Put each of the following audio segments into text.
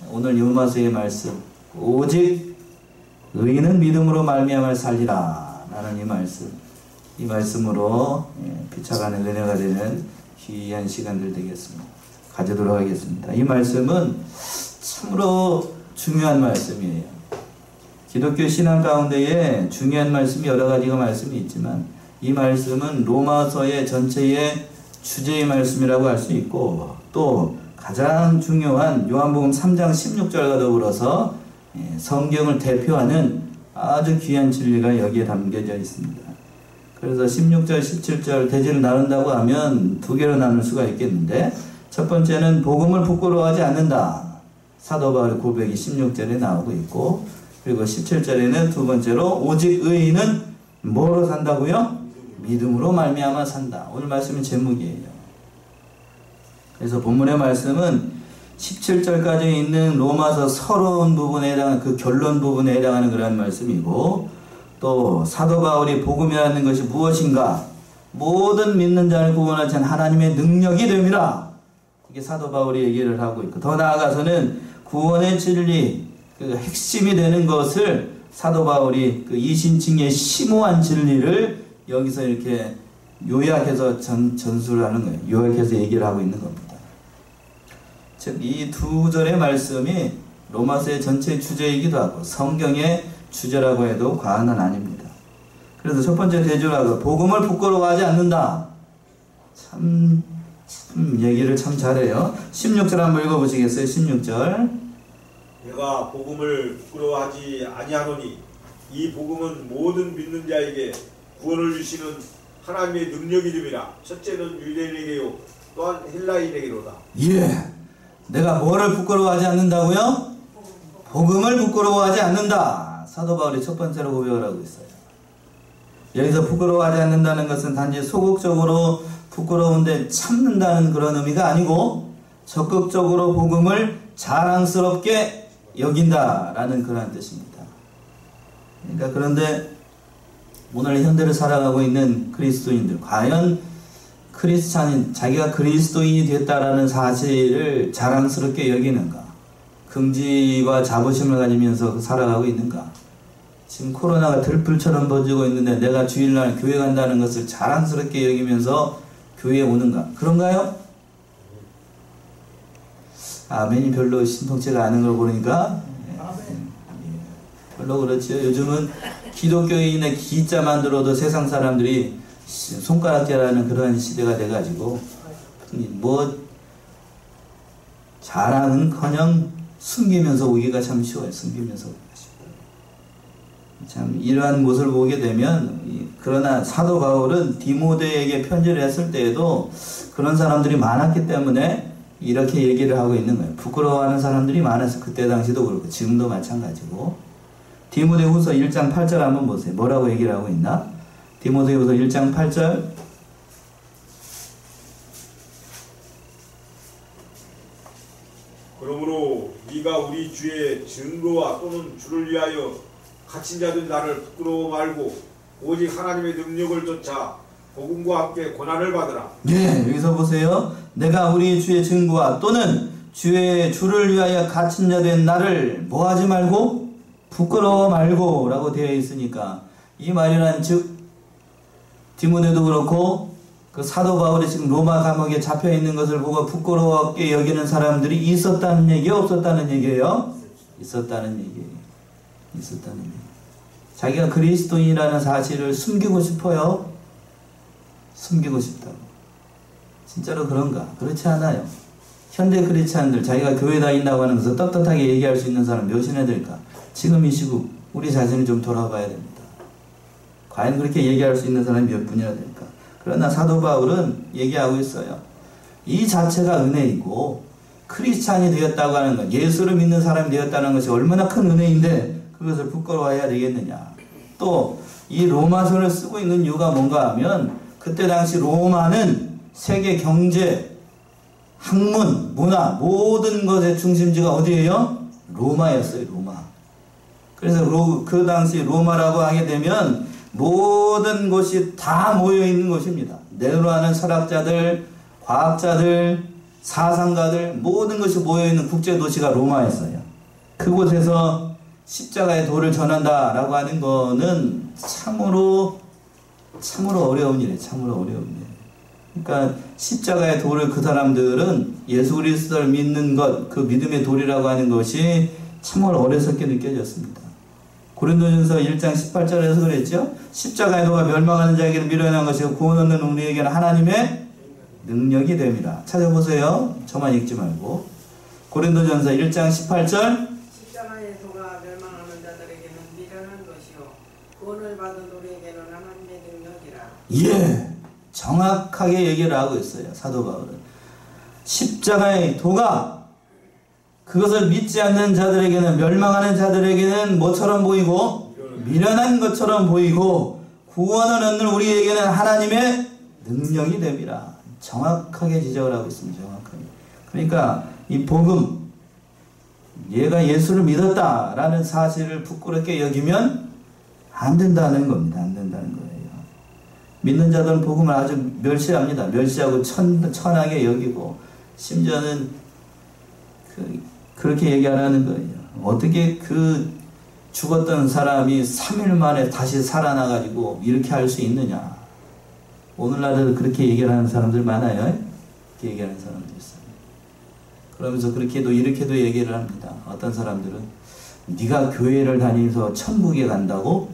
오늘 요마서의 말씀, 오직 의인은 믿음으로 말미암아 살리라 라는 이 말씀으로 피차가는 은혜가 되는 귀한 시간들 되겠습니다. 가지도록 하겠습니다. 이 말씀은 참으로 중요한 말씀이에요. 기독교 신앙 가운데에 중요한 말씀이 여러 가지가 말씀이 있지만 이 말씀은 로마서의 전체의 주제의 말씀이라고 할 수 있고 또 가장 중요한 요한복음 3장 16절과 더불어서 성경을 대표하는 아주 귀한 진리가 여기에 담겨져 있습니다. 그래서 16절, 17절 대지를 나눈다고 하면 두 개로 나눌 수가 있겠는데 첫 번째는 복음을 부끄러워하지 않는다. 사도 바울의 고백이 16절에 나오고 있고 그리고 17절에는 두 번째로 오직 의인은 뭐로 산다고요? 믿음으로 말미암아 산다. 오늘 말씀의 제목이에요. 그래서 본문의 말씀은 17절까지 있는 로마서 서론 부분에 해당하는 그 결론 부분에 해당하는 그런 말씀이고 또 사도 바울이 복음이라는 것이 무엇인가 모든 믿는 자를 구원하신 하나님의 능력이 됨이라 이게 사도 바울이 얘기를 하고 있고 더 나아가서는 구원의 진리 그 핵심이 되는 것을 사도 바울이 그 이신칭의 심오한 진리를 여기서 이렇게 요약해서 전수를 하는 거예요. 요약해서 얘기를 하고 있는 겁니다. 즉 이 두 절의 말씀이 로마서의 전체 주제이기도 하고 성경의 주제라고 해도 과언은 아닙니다. 그래서 첫 번째 대조라고 복음을 부끄러워하지 않는다. 참 얘기를 참 잘해요. 16절 한번 읽어보시겠어요? 16절 내가 복음을 부끄러워하지 아니하노니 이 복음은 모든 믿는 자에게 구원을 주시는 하나님의 능력이 됨이라. 첫째는 유대인에게요 또한 헬라인에게로다. 예, 내가 뭐를 부끄러워하지 않는다고요? 복음을 부끄러워하지 않는다. 사도 바울이 첫 번째로 고백을 하고 있어요. 여기서 부끄러워하지 않는다는 것은 단지 소극적으로 부끄러운데 참는다는 그런 의미가 아니고 적극적으로 복음을 자랑스럽게 여긴다라는 그런 뜻입니다. 그러니까 그런데 오늘 현대를 살아가고 있는 그리스도인들 과연 크리스찬인 자기가 그리스도인이 됐다라는 사실을 자랑스럽게 여기는가? 긍지와 자부심을 가지면서 살아가고 있는가? 지금 코로나가 들불처럼 번지고 있는데 내가 주일날 교회 간다는 것을 자랑스럽게 여기면서 교회에 오는가? 그런가요? 아멘이 별로 신통치가 않은 걸 보니까 별로 그렇지요. 요즘은 기독교인의 기자만 들어도 세상 사람들이 손가락질하는 그런 시대가 돼가지고 뭐 자랑은커녕 숨기면서 오기가 참 쉬워요. 숨기면서 오기가 쉽고 참 이러한 모습을 보게 되면 그러나 사도 바울은 디모데에게 편지를 했을 때에도 그런 사람들이 많았기 때문에 이렇게 얘기를 하고 있는 거예요. 부끄러워하는 사람들이 많아서 그때 당시도 그렇고 지금도 마찬가지고 디모데후서 1장 8절 한번 보세요. 뭐라고 얘기를 하고 있나? 디모데후서 1장 8절 그러므로 네가 우리 주의 증거와 또는 주를 위하여 갇힌 자된 나를 부끄러워 말고 오직 하나님의 능력을 쫓아 복음과 함께 고난을 받으라. 네, 여기서 보세요. 내가 우리 주의 증거와 또는 주를 위하여 갇힌 자된 나를 뭐하지 말고 부끄러워 말고 라고 되어 있으니까 이 말이란 즉 디모데도 그렇고 그 사도 바울이 지금 로마 감옥에 잡혀 있는 것을 보고 부끄러웠게 여기는 사람들이 있었다는 얘기예요? 없었다는 얘기예요? 있었다는 얘기예요. 있었다는 얘기예요. 자기가 그리스도인이라는 사실을 숨기고 싶어요? 숨기고 싶다고. 진짜로 그런가? 그렇지 않아요. 현대 크리스찬들 자기가 교회 다닌다고 하는 것을 떳떳하게 얘기할 수 있는 사람 몇이나 될까? 지금 이 시국 우리 자신을 좀 돌아봐야 됩니다. 과연 그렇게 얘기할 수 있는 사람이 몇 분이나 될까? 그러나 사도 바울은 얘기하고 있어요. 이 자체가 은혜이고 크리스찬이 되었다고 하는 것, 예수를 믿는 사람이 되었다는 것이 얼마나 큰 은혜인데 그것을 부끄러워해야 되겠느냐. 또 이 로마서를 쓰고 있는 이유가 뭔가 하면 그때 당시 로마는 세계 경제, 학문, 문화 모든 것의 중심지가 어디예요? 로마였어요. 로마. 그래서 그 당시 로마라고 하게 되면 모든 곳이 다 모여있는 곳입니다. 네로라는 철학자들, 과학자들, 사상가들 모든 것이 모여있는 국제도시가 로마였어요. 그곳에서 십자가의 도를 전한다라고 하는 거는 참으로 어려운 일이에요. 참으로 어려운 일. 그러니까 십자가의 도를 그 사람들은 예수 그리스도를 믿는 것, 그 믿음의 도리라고 하는 것이 참으로 어리석게 느껴졌습니다. 고린도전서 1장 18절에서 그랬죠. 십자가의 도가 멸망하는 자에게는 미련한 것이고 구원 얻는 우리에게는 하나님의 능력이 됨이라. 찾아보세요. 저만 읽지 말고. 고린도전서 1장 18절. 십자가의 도가 멸망하는 자들에게는 미련한 것이요 구원을 받은 우리에게는 하나님의 능력이라. 예, 정확하게 얘기를 하고 있어요. 사도 바울은. 십자가의 도가 그것을 믿지 않는 자들에게는, 멸망하는 자들에게는 뭐처럼 보이고 미련한 것처럼 보이고 구원을 얻는 우리에게는 하나님의 능력이 됨이라. 정확하게 지적을 하고 있습니다. 정확하게. 그러니까 이 복음, 얘가 예수를 믿었다라는 사실을 부끄럽게 여기면 안 된다는 겁니다. 안 된다는 거예요. 믿는 자들은 복음을 아주 멸시합니다. 멸시하고 천하게 여기고 심지어는 그렇게 얘기하라는 거예요. 어떻게 그 죽었던 사람이 3일 만에 다시 살아나가지고 이렇게 할 수 있느냐. 오늘날에도 그렇게 얘기하는 사람들 많아요. 그렇게 얘기하는 사람들 있어요. 그러면서 그렇게도 이렇게도 얘기를 합니다. 어떤 사람들은 네가 교회를 다니면서 천국에 간다고?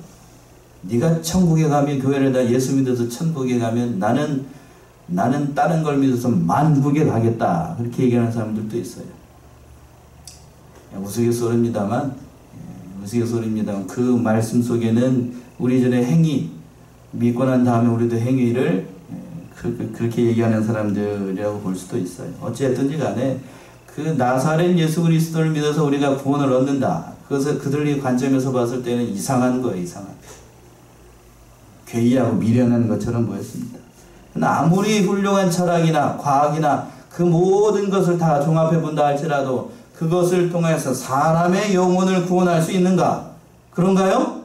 네가 천국에 가면, 교회를 다 예수 믿어서 천국에 가면 나는 다른 걸 믿어서 만국에 가겠다. 그렇게 얘기하는 사람들도 있어요. 우스갯소리입니다만 그 말씀 속에는 우리 전에 행위, 믿고 난 다음에 우리도 행위를 그렇게 얘기하는 사람들이라고 볼 수도 있어요. 어찌됐든지 간에 그 나사렛 예수 그리스도를 믿어서 우리가 구원을 얻는다. 그것을 그들의 관점에서 봤을 때는 이상한 거예요. 이상한. 괴이하고 미련한 것처럼 보였습니다. 아무리 훌륭한 철학이나 과학이나 그 모든 것을 다 종합해 본다 할지라도 그것을 통해서 사람의 영혼을 구원할 수 있는가? 그런가요?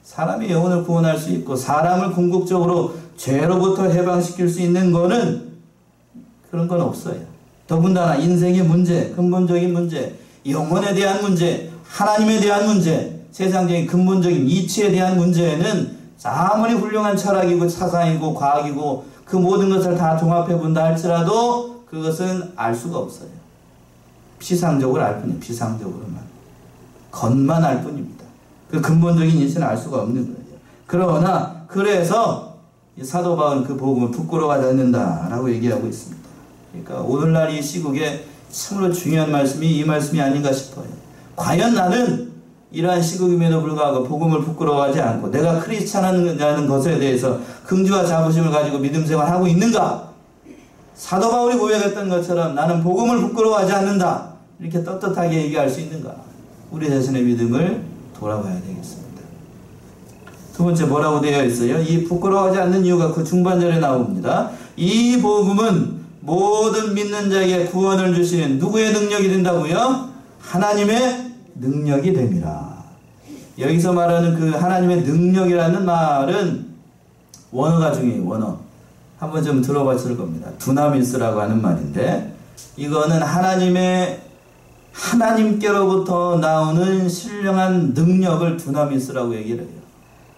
사람의 영혼을 구원할 수 있고 사람을 궁극적으로 죄로부터 해방시킬 수 있는 거는 그런 건 없어요. 더군다나 인생의 문제, 근본적인 문제, 영혼에 대한 문제, 하나님에 대한 문제, 세상적인 근본적인 이치에 대한 문제는 아무리 훌륭한 철학이고 사상이고 과학이고 그 모든 것을 다 종합해 본다 할지라도 그것은 알 수가 없어요. 피상적으로 알 뿐이에요. 피상적으로만. 겉만 알 뿐입니다. 그 근본적인 이치는 알 수가 없는 거예요. 그러나 그래서 사도 바울은 그 복음을 부끄러워하지 않는다라고 얘기하고 있습니다. 그러니까 오늘날 이 시국에 참으로 중요한 말씀이 이 말씀이 아닌가 싶어요. 과연 나는 이러한 시국임에도 불구하고 복음을 부끄러워하지 않고 내가 크리스찬이라는 것에 대해서 긍지와 자부심을 가지고 믿음 생활하고 있는가? 사도 바울이 고백했던 것처럼 나는 복음을 부끄러워하지 않는다. 이렇게 떳떳하게 얘기할 수 있는가? 우리 자신의 믿음을 돌아봐야 되겠습니다. 두 번째 뭐라고 되어 있어요? 이 부끄러워하지 않는 이유가 그 중반절에 나옵니다. 이 복음은 모든 믿는 자에게 구원을 주시는 누구의 능력이 된다고요? 하나님의 능력이 됨이라. 여기서 말하는 그 하나님의 능력이라는 말은 원어가 중요해요. 원어. 한번 좀 들어봤을 겁니다. 두나미스라고 하는 말인데 이거는 하나님께로부터 나오는 신령한 능력을 두나미스라고 얘기를 해요.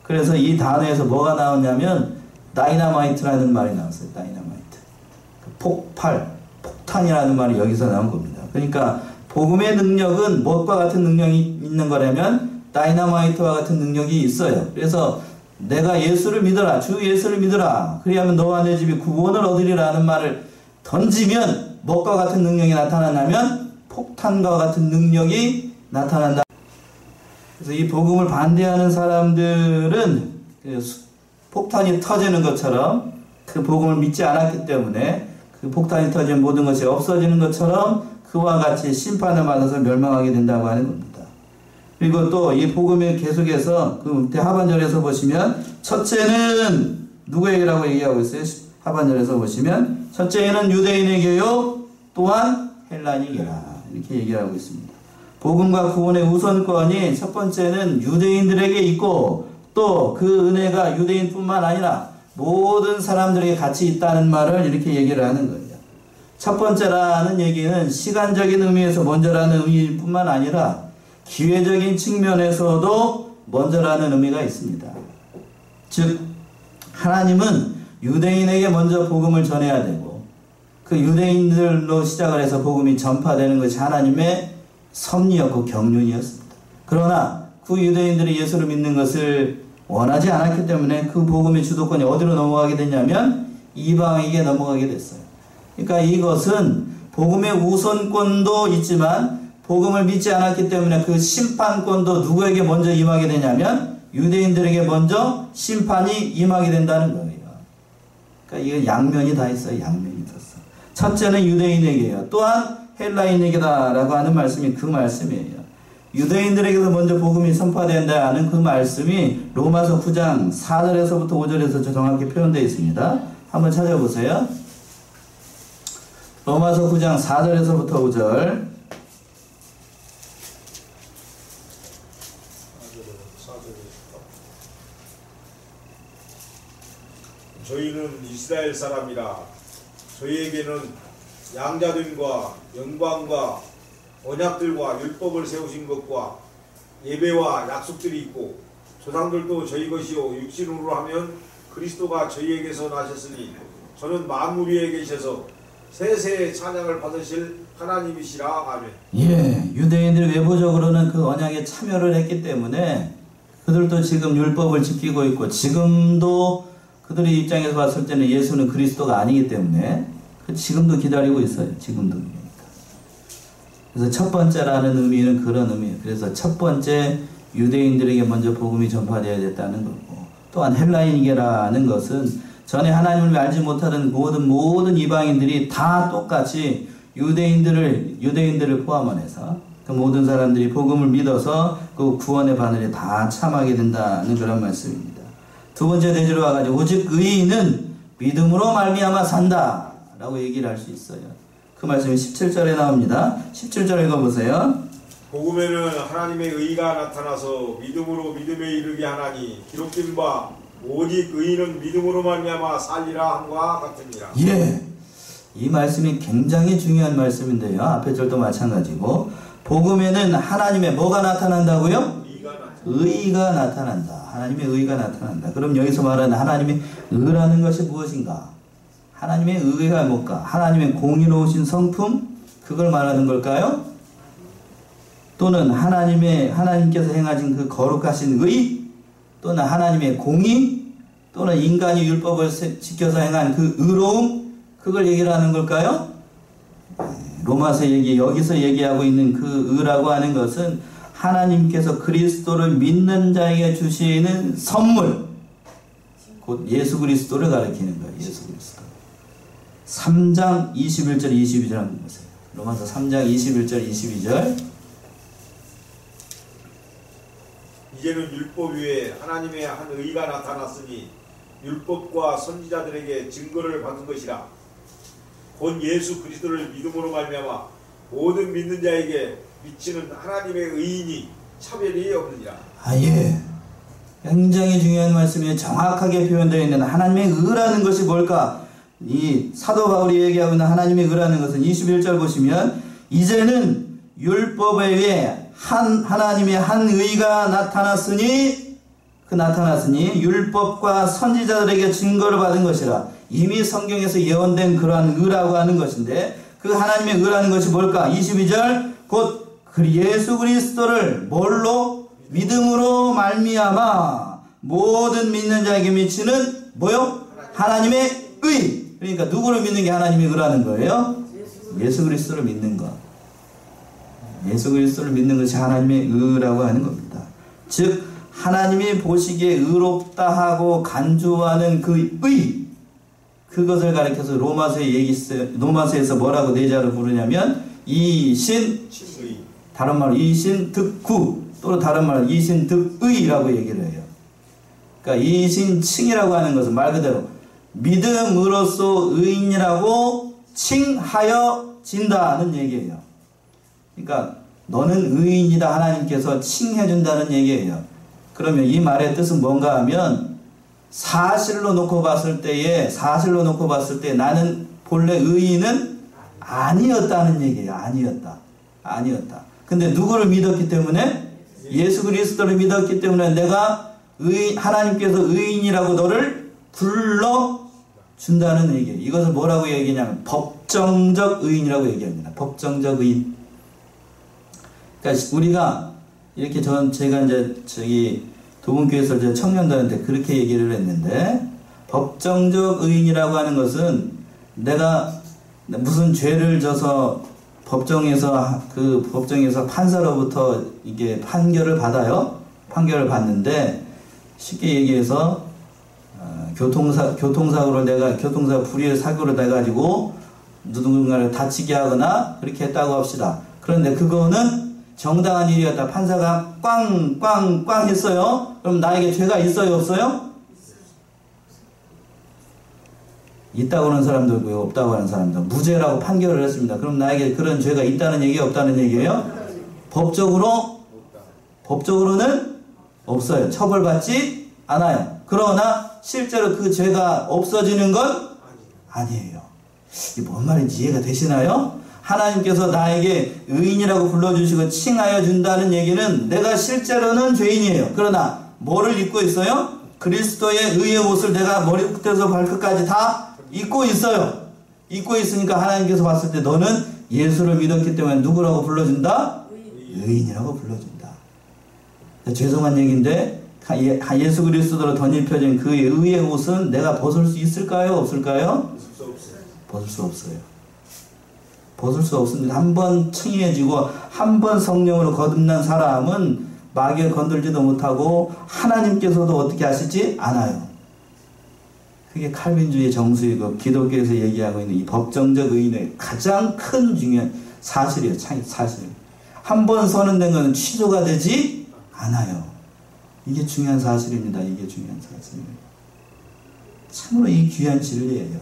그래서 이 단어에서 뭐가 나오냐면 다이너마이트라는 말이 나왔어요. 다이너마이트. 폭탄이라는 말이 여기서 나온 겁니다. 그러니까 복음의 능력은 무엇과 같은 능력이 있는 거라면 다이너마이트와 같은 능력이 있어요. 그래서 내가 예수를 믿어라. 주 예수를 믿어라. 그리하면 너와 내 집이 구원을 얻으리라는 말을 던지면 무엇과 같은 능력이 나타나냐면 폭탄과 같은 능력이 나타난다. 그래서 이 복음을 반대하는 사람들은 폭탄이 터지는 것처럼 그 복음을 믿지 않았기 때문에 그 폭탄이 터지면 모든 것이 없어지는 것처럼 그와 같이 심판을 받아서 멸망하게 된다고 하는 겁니다. 그리고 또 이 복음이 계속해서 그 하반절에서 보시면 첫째는 누구에게라고 얘기하고 있어요? 하반절에서 보시면 첫째는 유대인에게요 또한 헬라인에게라 이렇게 얘기하고 있습니다. 복음과 구원의 우선권이 첫 번째는 유대인들에게 있고 또 그 은혜가 유대인뿐만 아니라 모든 사람들에게 같이 있다는 말을 이렇게 얘기를 하는 거예요. 첫 번째라는 얘기는 시간적인 의미에서 먼저라는 의미뿐만 아니라 기회적인 측면에서도 먼저라는 의미가 있습니다. 즉 하나님은 유대인에게 먼저 복음을 전해야 되고 그 유대인들로 시작을 해서 복음이 전파되는 것이 하나님의 섭리였고 경륜이었습니다. 그러나 그 유대인들이 예수를 믿는 것을 원하지 않았기 때문에 그 복음의 주도권이 어디로 넘어가게 됐냐면 이방에게 넘어가게 됐어요. 그러니까 이것은 복음의 우선권도 있지만 복음을 믿지 않았기 때문에 그 심판권도 누구에게 먼저 임하게 되냐면 유대인들에게 먼저 심판이 임하게 된다는 거예요. 그러니까 이거 양면이 다 있어요. 양면이 있었어. 첫째는 유대인에게요. 또한 헬라인에게다라고 하는 말씀이 그 말씀이에요. 유대인들에게도 먼저 복음이 선포된다는 그 말씀이 로마서 9장 4절에서부터 5절에서 정확히 표현되어 있습니다. 한번 찾아보세요. 로마서 9장 4절에서부터 5절. 저희는 이스라엘 사람이라 저희에게는 양자됨과 영광과 언약들과 율법을 세우신 것과 예배와 약속들이 있고 조상들도 저희 것이요 육신으로 하면 그리스도가 저희에게서 나셨으니 저는 만물 위에 계셔서 세세의 찬양을 받으실 하나님이시라. 아멘. 예, 유대인들이 외부적으로는 그 언약에 참여를 했기 때문에 그들도 지금 율법을 지키고 있고 지금도 그들의 입장에서 봤을 때는 예수는 그리스도가 아니기 때문에 지금도 기다리고 있어요. 지금도. 그래서 첫 번째라는 의미는 그런 의미예요. 그래서 첫 번째 유대인들에게 먼저 복음이 전파되어야 됐다는 거고, 또한 헬라인이라는 것은 전에 하나님을 알지 못하던 모든 이방인들이 다 똑같이 유대인들을 포함해서 그 모든 사람들이 복음을 믿어서 그 구원의 바늘에 다 참하게 된다는 그런 말씀입니다. 두 번째 대지로 와가지고 오직 의인은 믿음으로 말미암아 산다 라고 얘기를 할 수 있어요. 그 말씀이 17절에 나옵니다. 17절 읽어보세요. 복음에는 하나님의 의가 나타나서 믿음으로 믿음에 이르게 하나니 기록된 바 오직 의인은 믿음으로 말미암아 살리라 함과 같으니라. 예, 이 말씀이 굉장히 중요한 말씀인데요. 앞에 절도 마찬가지고 복음에는 하나님의 뭐가 나타난다고요? 의가 나타난다. 하나님의 의가 나타난다. 그럼 여기서 말하는 하나님의 의라는 것이 무엇인가? 하나님의 의가 뭘까? 하나님의 공의로우신 성품? 그걸 말하는 걸까요? 또는 하나님께서 행하신 그 거룩하신 의? 또는 하나님의 공의? 또는 인간이 율법을 지켜서 행한 그 의로움? 그걸 얘기를 하는 걸까요? 로마서 여기서 얘기하고 있는 그 의라고 하는 것은 하나님께서 그리스도를 믿는 자에게 주시는 선물, 곧 예수 그리스도를 가리키는 거예요. 예수 그리스도. 3장 21절 22절 한번 보세요. 로마서 3장 21절 22절. 이제는 율법 위에 하나님의 한 의가 나타났으니 율법과 선지자들에게 증거를 받은 것이라. 곧 예수 그리스도를 믿음으로 말미암아 모든 믿는 자에게 미치는 하나님의 의인이 차별이 없느니라. 예. 굉장히 중요한 말씀이 정확하게 표현되어 있는 하나님의 의라는 것이 뭘까? 이 사도 바울이 얘기하고 있는 하나님의 의라는 것은 21절 보시면 이제는 율법에 의해 하나님의 한 의가 나타났으니 율법과 선지자들에게 증거를 받은 것이라. 이미 성경에서 예언된 그러한 의라고 하는 것인데 그 하나님의 의라는 것이 뭘까? 22절 곧 예수 그리스도를 뭘로? 믿음으로 말미암아 모든 믿는 자에게 미치는 뭐요? 하나님의 의. 그러니까 누구를 믿는 게 하나님의 의라는 거예요? 예수 그리스도를 믿는 것. 예수 그리스도를 믿는 것이 하나님의 의라고 하는 겁니다. 즉 하나님이 보시기에 의롭다 하고 간주하는 그 의, 그것을 가리켜서 로마서에서 뭐라고 내자로 부르냐면 이신, 다른 말로 이신 득구, 또는 다른 말로 이신 득의라고 얘기를 해요. 그러니까 이신 칭이라고 하는 것은 말 그대로 믿음으로써 의인이라고 칭하여진다는 얘기예요. 그러니까 너는 의인이다 하나님께서 칭해준다는 얘기예요. 그러면 이 말의 뜻은 뭔가 하면 사실로 놓고 봤을 때 나는 본래 의인은 아니었다는 얘기예요. 아니었다. 근데 누구를 믿었기 때문에? 예수 그리스도를 믿었기 때문에 내가 하나님께서 의인이라고 너를 불러준다는 얘기예요. 이것을 뭐라고 얘기하냐면 법정적 의인이라고 얘기합니다. 법정적 의인. 그러니까 우리가 이렇게 제가 이제 저기 도분교에서 이제 청년들한테 그렇게 얘기를 했는데, 법정적 의인이라고 하는 것은 내가 무슨 죄를 져서 법정에서 판사로부터 이게 판결을 받아요. 판결을 받는데 쉽게 얘기해서 교통사고로 내가 불의의 사고로 돼가지고 누군가를 다치게 하거나 그렇게 했다고 합시다. 그런데 그거는 정당한 일이었다. 판사가 꽝 했어요. 그럼 나에게 죄가 있어요, 없어요? 있다고 하는 사람도 있고요, 없다고 하는 사람도. 무죄라고 판결을 했습니다. 그럼 나에게 그런 죄가 있다는 얘기예요, 없다는 얘기예요? 법적으로는 없어요. 처벌받지 않아요. 그러나 실제로 그 죄가 없어지는 건 아니에요. 이게 뭔 말인지 이해가 되시나요? 하나님께서 나에게 의인이라고 불러주시고 칭하여 준다는 얘기는 내가 실제로는 죄인이에요. 그러나 뭐를 입고 있어요? 그리스도의 의의 옷을 내가 머리부터 발끝까지 다 입고 있어요. 입고 있으니까 하나님께서 봤을 때 너는 예수를 믿었기 때문에 누구라고 불러준다? 의인이라고 불러준다. 죄송한 얘기인데 예수 그리스도로 덧입혀진 그 의의 옷은 내가 벗을 수 있을까요? 없을까요? 벗을 수 없어요. 벗을 수 없습니다. 한번 칭해지고 한번 성령으로 거듭난 사람은 마귀에 건들지도 못하고 하나님께서도 어떻게 하시지? 않아요. 그게 칼빈주의 정수이고 기독교에서 얘기하고 있는 이 법정적 의인의 가장 큰 중요한 사실이에요. 사실. 한번 선언된 것은 취소가 되지 않아요. 이게 중요한 사실입니다. 이게 중요한 사실입니다. 참으로 이 귀한 진리예요.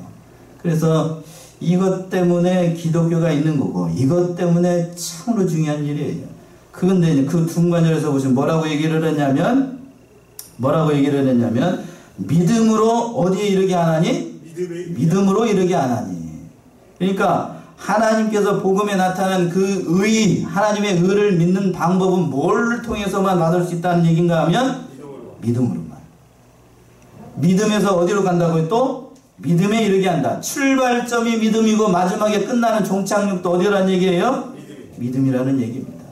그래서 이것 때문에 기독교가 있는 거고 이것 때문에 참으로 중요한 일이에요. 그런데 그 중간절에서 보시면 뭐라고 얘기를 했냐면 믿음으로 어디에 이르게 하나니? 믿음으로 이르게 하나니. 그러니까 하나님께서 복음에 나타난 그 의, 하나님의 의를 믿는 방법은 뭘 통해서만 받을 수 있다는 얘기인가 하면 믿음으로만. 믿음에서 어디로 간다고요? 또 믿음에 이르게 한다. 출발점이 믿음이고 마지막에 끝나는 종착역도 어디라는 얘기예요? 믿음이라는 얘기입니다.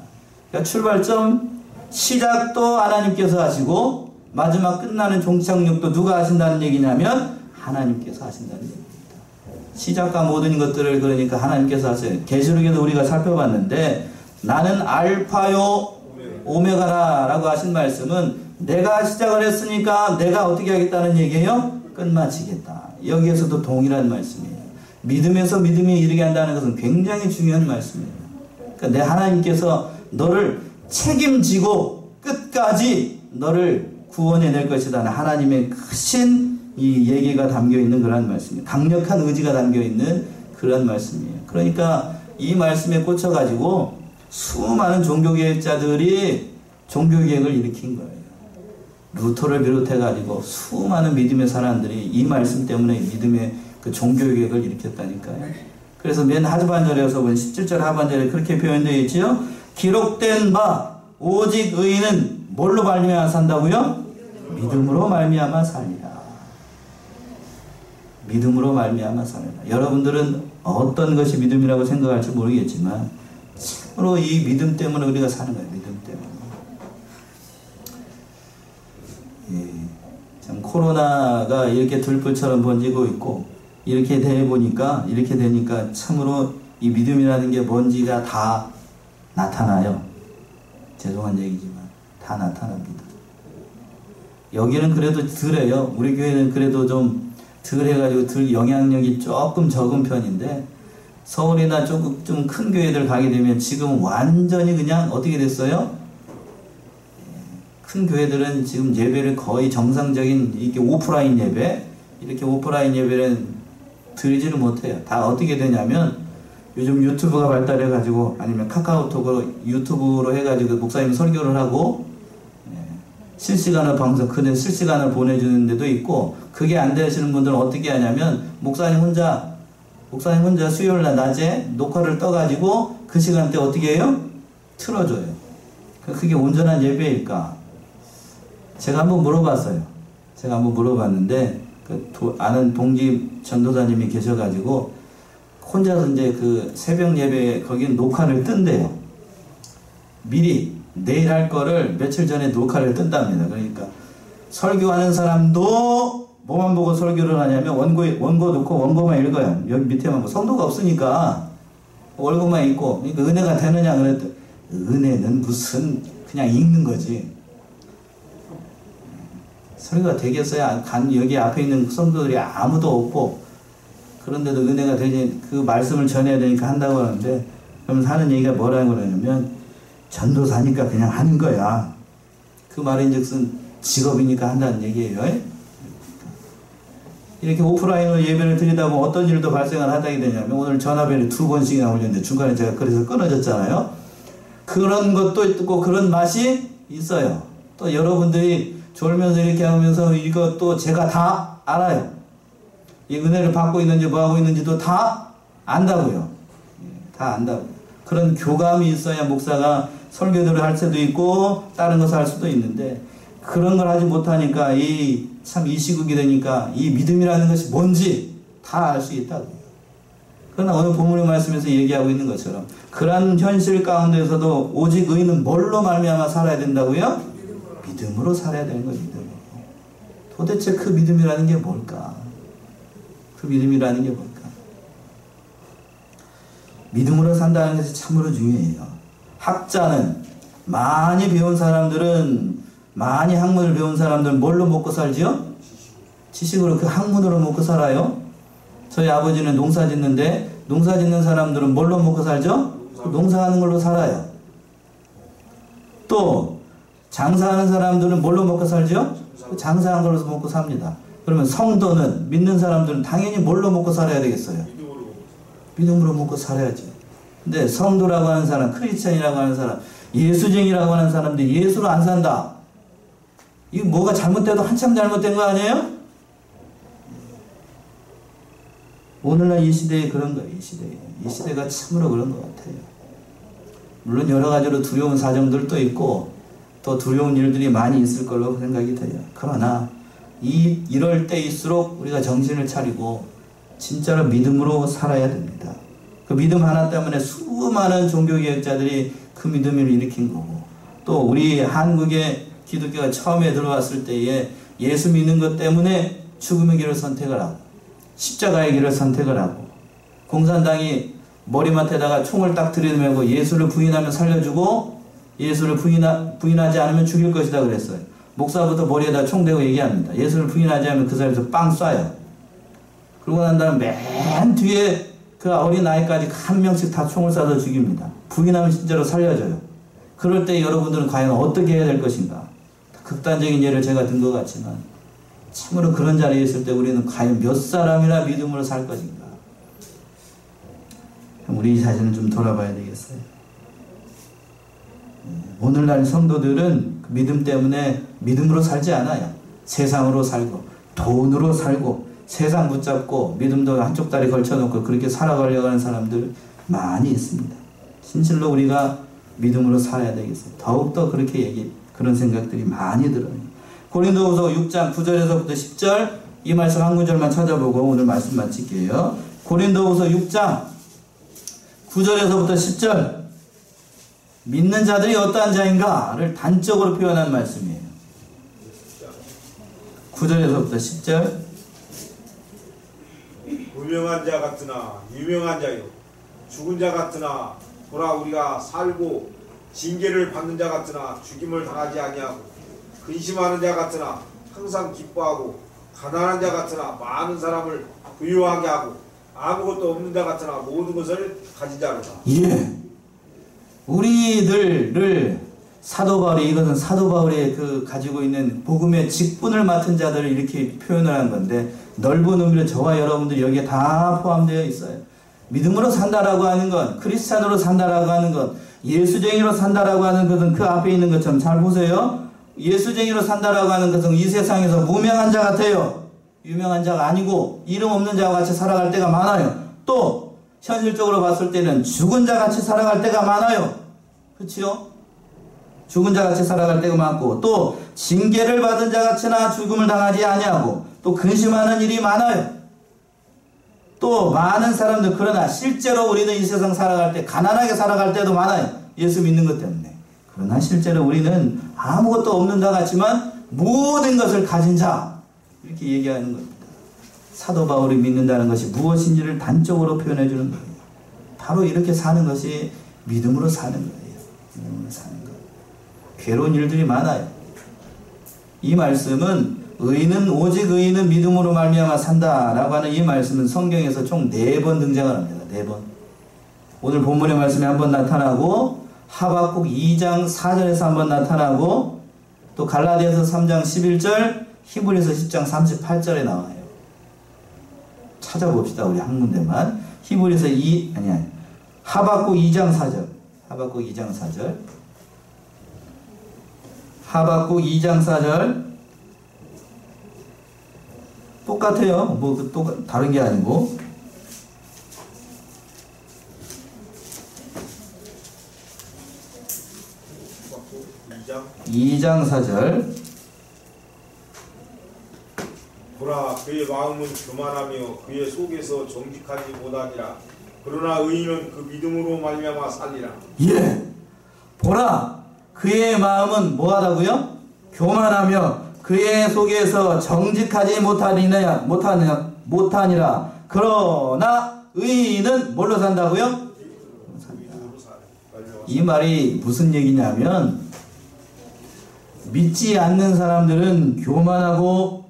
그러니까 출발점, 시작도 하나님께서 하시고 마지막 끝나는 종착역도 누가 하신다는 얘기냐면 하나님께서 하신다는 얘기입니다. 시작과 모든 것들을 그러니까 하나님께서 하세요. 계시록에도 우리가 살펴봤는데 나는 알파요 오메가라 라고 하신 말씀은 내가 시작을 했으니까 내가 어떻게 하겠다는 얘기예요? 끝마치겠다. 여기에서도 동일한 말씀이에요. 믿음에서 믿음에 이르게 한다는 것은 굉장히 중요한 말씀이에요. 그러니까 내 하나님께서 너를 책임지고 끝까지 너를 구원해낼 것이다. 하나님의 크신 이 얘기가 담겨있는 그런 말씀이에요. 강력한 의지가 담겨있는 그런 말씀이에요. 그러니까 이 말씀에 꽂혀가지고 수많은 종교개혁자들이 종교개혁을 일으킨 거예요. 루터를 비롯해가지고 수많은 믿음의 사람들이 이 말씀 때문에 믿음의 그 종교개혁을 일으켰다니까요. 그래서 맨 하반절에서 보면 17절 하반절에 그렇게 표현되어 있지요. 기록된 바 오직 의인은 뭘로 말미암아 산다고요? 믿음으로 말미암아 살리라. 믿음으로 말미암아 살리라. 여러분들은 어떤 것이 믿음이라고 생각할지 모르겠지만 참으로 이 믿음 때문에 우리가 사는 거예요. 믿음 때문에. 참 코로나가 이렇게 들불처럼 번지고 있고 이렇게 되니까 참으로 이 믿음이라는 게 뭔지가 다 나타나요. 죄송한 얘기지만 다 나타납니다. 여기는 그래도 덜해요. 우리 교회는 그래도 좀 덜 해가지고 덜 영향력이 조금 적은 편인데 서울이나 좀 큰 교회들 가게 되면 지금 완전히 그냥 어떻게 됐어요? 큰 교회들은 지금 예배를 거의 정상적인 이렇게 오프라인 예배, 이렇게 오프라인 예배는 드리지를 못해요. 다 어떻게 되냐면 요즘 유튜브가 발달해가지고 아니면 카카오톡으로 유튜브로 해가지고 목사님 설교를 하고 실시간으로 방송, 그냥 실시간으로 보내주는 데도 있고 그게 안 되시는 분들은 어떻게 하냐면 목사님 혼자 목사님 혼자 수요일날 낮에 녹화를 떠가지고 그 시간대 어떻게 해요? 틀어줘요. 그게 온전한 예배일까? 제가 한번 물어봤어요. 제가 한번 물어봤는데 아는 동기 전도사님이 계셔가지고 혼자서 이제 그 새벽 예배 거긴 녹화를 뜬대요. 미리 내일 할 거를 며칠 전에 녹화를 뜬답니다. 그러니까 설교하는 사람도 뭐만 보고 설교를 하냐면 원고 놓고 원고만 읽어요. 여기 밑에만 성도가 없으니까 원고만 읽고. 그러니까 은혜가 되느냐 그랬더니 은혜는 무슨 그냥 읽는 거지. 설교가 되겠어야 여기 앞에 있는 성도들이 아무도 없고 그런데도 은혜가 되니 그 말씀을 전해야 되니까 한다고 하는데 그러면서 하는 얘기가 뭐라고 그러냐면 전도사니까 그냥 하는 거야. 그 말인즉슨 직업이니까 한다는 얘기예요. 이렇게 오프라인으로 예배를 드리다 보면 어떤 일도 발생을 하게 되냐면 오늘 전화벨이 2번씩이나 울렸는데 중간에 제가 그래서 끊어졌잖아요. 그런 것도 있고 그런 맛이 있어요. 또 여러분들이 졸면서 이렇게 하면서 이것도 제가 다 알아요. 이 은혜를 받고 있는지 뭐하고 있는지도 다 안다고요. 다 안다고. 그런 교감이 있어야 목사가 설교들을 할 수도 있고 다른 것을 할 수도 있는데 그런 걸 하지 못하니까 이 시국이 되니까 이 믿음이라는 것이 뭔지 다 알 수 있다고. 그러나 오늘 본문의 말씀에서 얘기하고 있는 것처럼 그런 현실 가운데서도 오직 의인은 뭘로 말미암아 살아야 된다고요? 믿음으로 살아야 되는 거예요. 믿음으로. 도대체 그 믿음이라는 게 뭘까? 그 믿음이라는 게 뭘까? 믿음으로 산다는 것이 참으로 중요해요. 학자는 많이 배운 사람들은 많이 학문을 배운 사람들은 뭘로 먹고 살지요? 지식으로 그 학문으로 먹고 살아요. 저희 아버지는 농사 짓는데 농사 짓는 사람들은 뭘로 먹고 살죠? 농사하는 걸로 살아요. 또 장사하는 사람들은 뭘로 먹고 살죠? 장사한 걸로 먹고 삽니다. 그러면 성도는 믿는 사람들은 당연히 뭘로 먹고 살아야 되겠어요? 믿음으로 먹고 살아야죠. 근데 성도라고 하는 사람, 크리스찬이라고 하는 사람, 예수쟁이라고 하는 사람들이 예수로 안 산다. 이거 뭐가 잘못돼도 한참 잘못된 거 아니에요? 오늘날 이 시대에 그런 거예요. 이 시대가 참으로 그런 것 같아요. 물론 여러 가지로 두려운 사정들도 있고 또 두려운 일들이 많이 있을 걸로 생각이 돼요. 그러나 이럴 때일수록 우리가 정신을 차리고 진짜로 믿음으로 살아야 됩니다. 그 믿음 하나 때문에 수많은 종교개혁자들이 그 믿음을 일으킨 거고 또 우리 한국의 기독교가 처음에 들어왔을 때에 예수 믿는 것 때문에 죽음의 길을 선택을 하고 십자가의 길을 선택을 하고 공산당이 머리맡에다가 총을 딱 들이대고 예수를 부인하면 살려주고 예수를 부인하지 않으면 죽일 것이다 그랬어요. 목사부터 머리에다 총 대고 얘기합니다. 예수를 부인하지 않으면 그 사람에서 빵 쏴요. 그러고 난 다음에 맨 뒤에 그 어린 아이까지 한 명씩 다 총을 쏴서 죽입니다. 부인하면 진짜로 살려줘요. 그럴 때 여러분들은 과연 어떻게 해야 될 것인가? 극단적인 예를 제가 든 것 같지만 참으로 그런 자리에 있을 때 우리는 과연 몇 사람이나 믿음으로 살 것인가? 우리 자신을 좀 돌아봐야 되겠어요. 오늘날 성도들은 믿음 때문에 믿음으로 살지 않아요. 세상으로 살고 돈으로 살고 세상 붙잡고 믿음도 한쪽 다리 걸쳐놓고 그렇게 살아가려고 하는 사람들 많이 있습니다. 진실로 우리가 믿음으로 살아야 되겠어요. 더욱더 그런 생각들이 많이 들어요. 고린도후서 6장 9절에서부터 10절 이 말씀 한 구절만 찾아보고 오늘 말씀 마칠게요. 고린도후서 6장 9절에서부터 10절 믿는 자들이 어떠한 자인가를 단적으로 표현한 말씀이에요. 9절에서부터 10절 무명한 자 같으나 유명한 자요 죽은 자 같으나 보라 우리가 살고 징계를 받는 자 같으나 죽임을 당하지 아니하고 근심하는 자 같으나 항상 기뻐하고 가난한 자 같으나 많은 사람을 부유하게 하고 아무것도 없는 자 같으나 모든 것을 가진 자로다. 예. 우리들을 사도 바울이 이것은 사도 바울이 가지고 있는 복음의 직분을 맡은 자들을 이렇게 표현을 한 건데 넓은 의미로 저와 여러분들이 여기에 다 포함되어 있어요. 믿음으로 산다라고 하는 건 크리스찬으로 산다라고 하는 것 예수쟁이로 산다라고 하는 것은 그 앞에 있는 것처럼 잘 보세요. 예수쟁이로 산다라고 하는 것은 이 세상에서 무명한 자 같아요. 유명한 자가 아니고 이름 없는 자와 같이 살아갈 때가 많아요. 또 현실적으로 봤을 때는 죽은 자 같이 살아갈 때가 많아요. 그렇죠? 죽은 자 같이 살아갈 때가 많고, 또 징계를 받은 자 같이나 죽음을 당하지 아니하고, 또 근심하는 일이 많아요. 또 많은 사람들, 그러나 실제로 우리는 이 세상 살아갈 때 가난하게 살아갈 때도 많아요. 예수 믿는 것 때문에. 그러나 실제로 우리는 아무것도 없는 자 같지만 모든 것을 가진 자, 이렇게 얘기하는 겁니다. 사도 바울이 믿는다는 것이 무엇인지를 단적으로 표현해 주는 거예요. 바로 이렇게 사는 것이 믿음으로 사는 거예요. 믿음으로 사는 거예요. 괴로운 일들이 많아요. 이 말씀은 오직 의인은 믿음으로 말미암아 산다라고 하는 이 말씀은 성경에서 총 4번 등장을 합니다. 4번. 오늘 본문의 말씀에 한번 나타나고, 하박국 2장 4절에서 한번 나타나고, 또 갈라디아서 3장 11절, 히브리서 10장 38절에 나와요. 찾아봅시다. 우리 한 군데만. 히브리서 하박국 2장 4절. 하박국 2장 4절. 하박국 2장 4절. 똑같아요. 다른 게 아니고. 2장 4절. 보라, 그의 마음은 교만하며 그의 속에서 정직하지 못하니라. 그러나 의인은 그 믿음으로 말미암아 살리라. 예. 보라, 그의 마음은 뭐하다고요? 교만하며 그의 속에서 정직하지 못하니라. 그러나 의인은 뭘로 산다고요? 이 말이 무슨 얘기냐면, 믿지 않는 사람들은 교만하고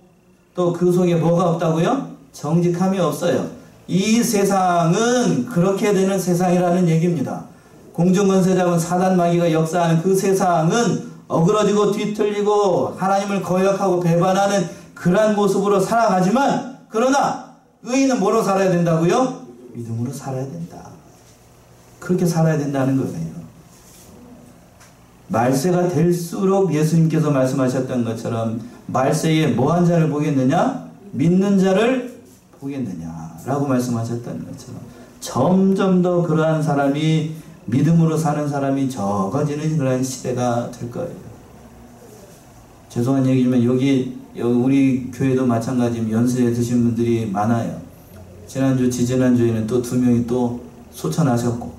또 그 속에 뭐가 없다고요? 정직함이 없어요. 이 세상은 그렇게 되는 세상이라는 얘기입니다. 공중권세자분 사단 마귀가 역사하는 그 세상은 어그러지고 뒤틀리고 하나님을 거역하고 배반하는 그러한 모습으로 살아가지만, 그러나 의인은 뭐로 살아야 된다고요? 믿음으로 살아야 된다. 그렇게 살아야 된다는 거예요. 말세가 될수록 예수님께서 말씀하셨던 것처럼 말세에 뭐한 자를 보겠느냐? 믿는 자를 보겠느냐라고 말씀하셨던 것처럼 점점 더 그러한 사람이, 믿음으로 사는 사람이 적어지는 그러한 시대가 될 거예요. 죄송한 얘기지만 여기 우리 교회도 마찬가지로 연세에 드신 분들이 많아요. 지난주, 지지난주에는 또 2명이 또 소천하셨고,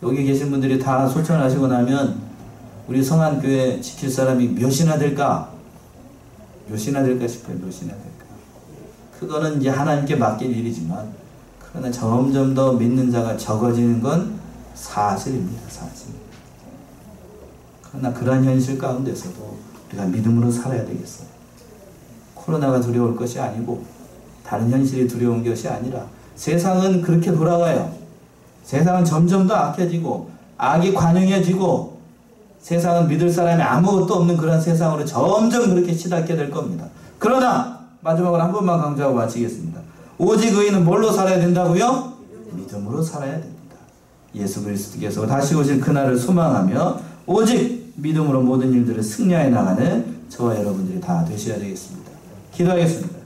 여기 계신 분들이 다 소천하시고 나면 우리 성안교회 지킬 사람이 몇이나 될까? 몇이나 될까 싶어요. 몇이나 될까? 그거는 이제 하나님께 맡길 일이지만, 그러나 점점 더 믿는 자가 적어지는 건 사실입니다. 사실. 그러나 그러한 현실 가운데서도 우리가 믿음으로 살아야 되겠어요. 코로나가 두려울 것이 아니고 다른 현실이 두려운 것이 아니라, 세상은 그렇게 돌아가요. 세상은 점점 더 악해지고 악이 관영해지고, 세상은 믿을 사람이 아무것도 없는 그런 세상으로 점점 그렇게 치닫게 될 겁니다. 그러나 마지막으로 한 번만 강조하고 마치겠습니다. 오직 의인은 뭘로 살아야 된다고요? 믿음으로 살아야 됩니다. 예수 그리스도께서 다시 오실 그날을 소망하며 오직 믿음으로 모든 일들을 승리해 나가는 저와 여러분들이 다 되셔야 되겠습니다. 기도하겠습니다.